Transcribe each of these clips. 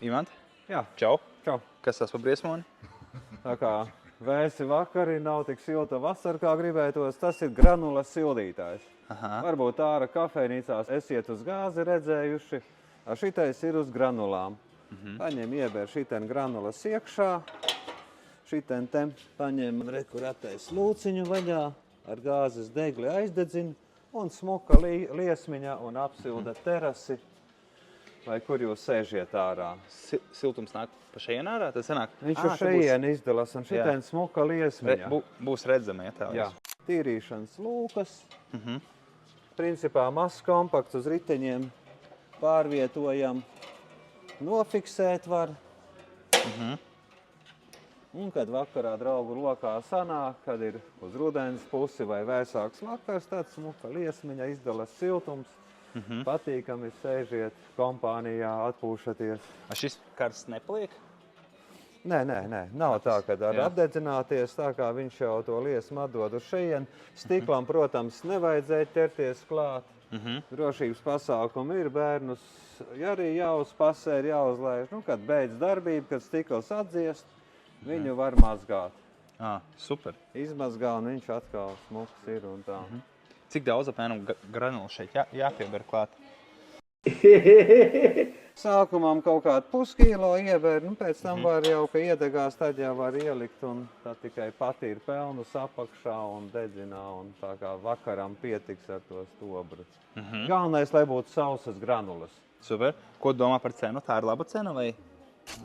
Imant? Jā. Čau. Čau. Kas tas par briesmoni? Tā kā vēsi vakari, nav tik silta vasara, kā gribētos, tas ir granulas sildītājs. Aha. Varbūt ārā kafejnīcās esiet uz gāzi redzējuši, šitais ir uz granulām. Paņem ieber šiten granulas iekšā, šiten te paņem rekurētais lūciņu vaļā, ar gāzes degli aizdedzina un smuka liesmiņa un apsilda terasi, vai kur jūs sēžiet ārā. Siltums nāk pa šeien ārā, tad sanāk? Viņš uz šeien izdalas un šitien smuka liesmiņa. Būs redzama, ja tā. Jā. Tīrīšanas lūkas. Principā mazs kompakts uz riteņiem pārvietojam. Nofiksēt var. Un, kad vakarā draugu lokā sanāk, kad ir uz rudens pusi vai vēsāks vakars, tāds smuka liesmiņa izdalas siltums. Patīkami sēžiet kompānijā, atpūšaties. A šis karsts nepaliek? Nē, nav tā, kad ar apdedzināties, tā kā viņš jau to liesmu atdod uz šeien. Stiklam, protams, nevajadzēja ķerties klāt. Drošības pasākumi ir, bērnus arī jāuzpasē, ir jāuzlaiž. Nu, kad beidz darbību, kad stikls atdziest, viņu var mazgāt. Super. Izmazgā un viņš atkal smuks ir un tā. Cik daudz apmēram granulu šeit jāpieber klāt? Sākumam kaut kādu puskīlo ieber, nu pēc tam var jau, ka iedegās, tad jau var ielikt un tad tikai patīr pelnus apakšā un dedzinā un tā kā vakaram pietiks ar to stobru. Galvenais, lai būtu sausas granulas. Super. Ko domā par cenu? Tā ir laba cena vai?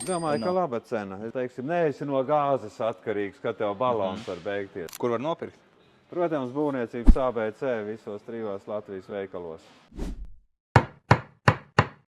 Domāju, ka laba cena. Es teiksim, neesi no gāzes atkarīgs, ka tev balons var beigties. Kur var nopirkt? Protams, būvniecības ABC visos 3 Latvijas veikalos.